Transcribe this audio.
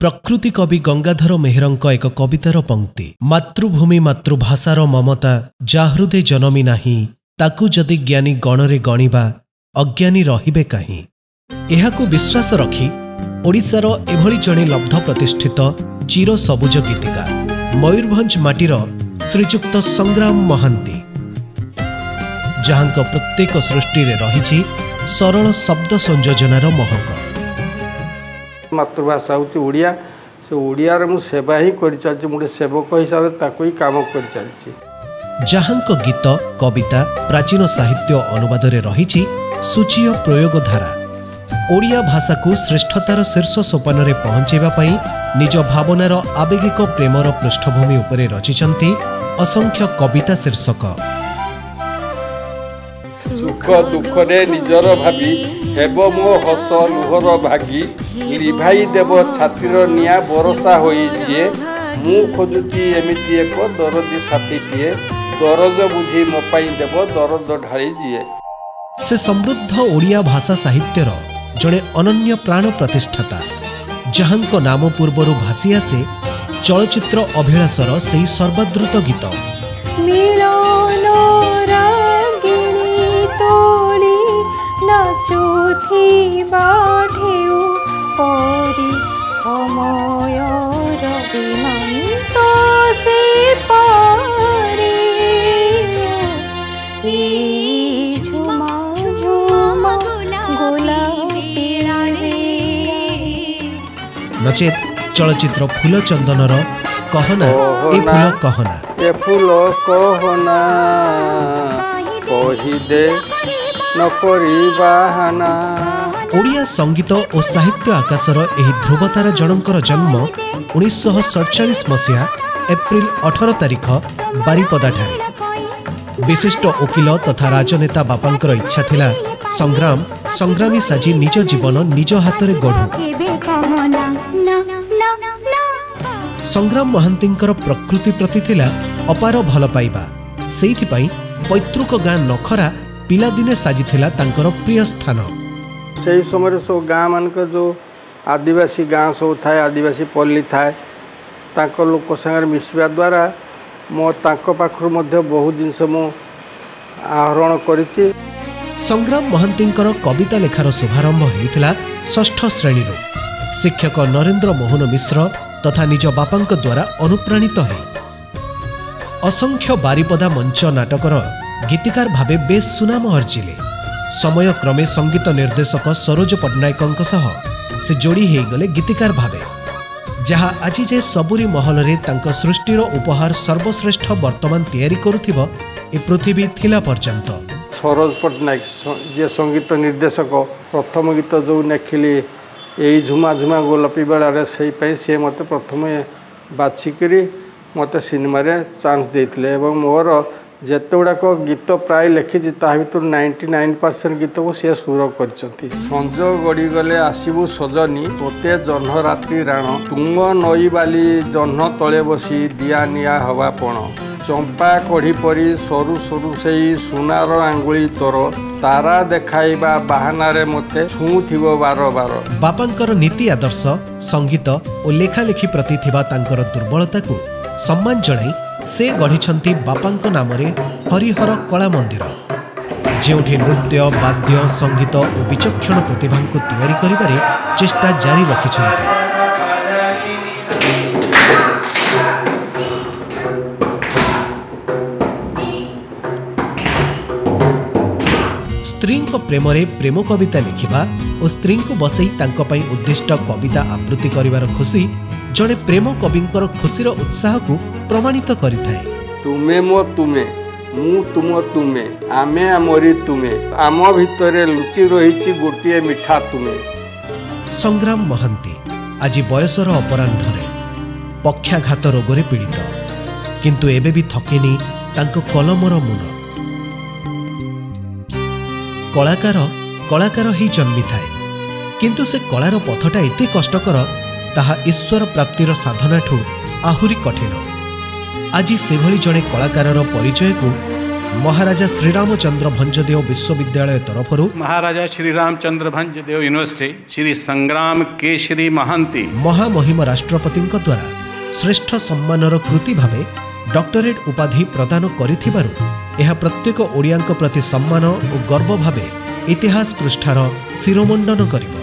प्रकृति कवि गंगाधर मेहरंक एक कवितार पंक्ति मातृभूमि मातृभाषार ममता जाहृदे जनमी नाही ताकू जदि ज्ञानी गणरे गणिबा अज्ञानी रहिबे काहीं। एहाकू विश्वास रखी ओडिशार एभली जणे लब्ध प्रतिष्ठित चिर सबुज गीतिकार मयूरभंज माटीर श्रीजुक्त संग्राम महांती जहांक प्रत्येक सृष्टि रे रहिछि सरल शब्द संयोजनार महक। मातृभाषा हूँ ओडिया से ओडिया रे मु सेवा ही कर चलछि मुडे सेवक हिसाब से ताको ही काम कर चलछि। जहांक गीत कविता प्राचीन साहित्य अनुवाद रे रहिछि सूचीय प्रयोग धारा ओडिया भाषा को श्रेष्ठतार शीर्ष सोपान रे पहुंचेबा पई निज भावनार आवेगिक प्रेमर पृष्ठभूमि उपरे रचिछंती असंख्य कविता शीर्षक। सुख दुख रे निजर भाभी हेब मो हस लुहर भागी लिभाई देव छातिर निया बरसा होई जिए मु खोजुची एमिति एक दरदी साथीटिए दरद बुझी मो पाई देव दरद ढाली जिए। से समृद्ध ओडिया भाषा साहित्यर जड़े अनन्य प्राण प्रतिष्ठाता जहांक नाम पूर्वरु भासी आसे चलचित्र अभिलाषर सेही सर्वद्रुत गीत नचेत चलचित्र फूल चंदनर कहना ए फूल कहना ए फूल कहना कहि दे न करी बाहाना। ओडिया संगीत और साहित्य आकाशर एही ध्रुवतारा जनकर जन्म 1947 मसीहा एप्रिल 18 तारिख बारिपदा ठारे। विशिष्ट वकील तथा राजनेता बापांकर इच्छा थिला संग्राम संग्रामी साजी निज जीवन निज हाथ में गढ़ू। संग्राम महांतींकर प्रकृति प्रति थिला अपार भल पाइबा सेइथिपाई पैतृक गाँ नखरा पिलादिने साजिथिला तांकर प्रिय स्थान। से समय सब गाँ मानक जो आदिवासी गाँ सब थाए आदिवासी पल्ली थाए तांको लोक संगे मिसवा द्वारा मो तांको पाखरु मध्य बहुत जिनस मु आहरण करिछि। संग्राम महांतींकर कविता लेखार शुभारंभ होइथिला षष्ठ श्रेणी। शिक्षक नरेंद्र मोहन मिश्र तथा निज बापांक द्वारा अनुप्राणित है असंख्य बारिपदा मंच नाटकर गीतिकार भावे बेस सुनाम अर्जिले। समय क्रमे संगीत निर्देशक सरोज पट्टनायक से जोड़ी हो गले गीतिकार भावे जहाँ आज जे सबुरी महल रे तांको सृष्टिर उपहार सर्वश्रेष्ठ वर्तमान तैयारी करुथिबो ए पृथ्वी थिला पर्यंत। सरोज पट्टनायक जे संगीत निर्देशक प्रथम गीत जो नेखिली यही झुमा झुमा गोलापी बेलारे से मत प्रथम बाछिकी मत सिनेमा चांस देते मोर जिते गुड़ाक गीत प्राय लिखी भर 99% गीत को सी सुर कर। संज गड़ी गले आसबू सजनी तोते जह्न रात्रि राण तुंग नई बाली जह्न तले बसी दिया निया हवा पण चंपा कढ़ी परी सरु सरु से सुनार आंगुली तोर तारा देखाइबा बाहानारे मते छुथिबो बार बार। बापांकर नीति आदर्श संगीत और लेखालेखी प्रति थिबा तांकर दुर्बलता को सम्मान जणाई से गढ़िछंती बापांक नामरे हरिहर कला मंदिर जेउठी नृत्य वाद्य संगीत और विचक्षण प्रतिभा को तैयारी करिबारे चेष्टा जारी रखिछंती। स्त्री प्रेम प्रेम कविता लिखिबा और स्त्री को बसई तांको पई उद्दिष्ट कविता आवृत्ति करिवार खुशी जड़े प्रेम कविंकर खुशीर उत्साह को प्रमाणित करिथाए। तुमे मो तुमे मु तुम तुमे आमे आमरी तुमे आम भितरे लुचि रहिछि गोटिए मिठा तुमे। संग्राम महांती आज बयसर अपराह्न पक्षाघात रोगरे पीड़ित किंतु एबे भी थकेनी तांको कलमर मुन। कलाकार कलाकार ही जन्मी थाए किंतु से कलार पथटा एते कष्टकर ताहा ईश्वर प्राप्तिर साधना ठू आहुरी कठिन। आज से भली जड़े कलाकार परिचय को महाराजा श्रीरामचंद्र भंजदेव विश्वविद्यालय तरफରୁ महाराजा श्री रामचंद्र भंजदेव यूनिवर्सिटी श्री संग्राम केशरी महांती महामहिम राष्ट्रपति द्वारा श्रेष्ठ सम्मानर कृति भावे डॉक्टरेट उपाधि प्रदान करिथिबारु यह प्रत्येक ओडियांक प्रति सम्मान और गर्व भावे इतिहास पृष्ठार शिरोमंडन करिब।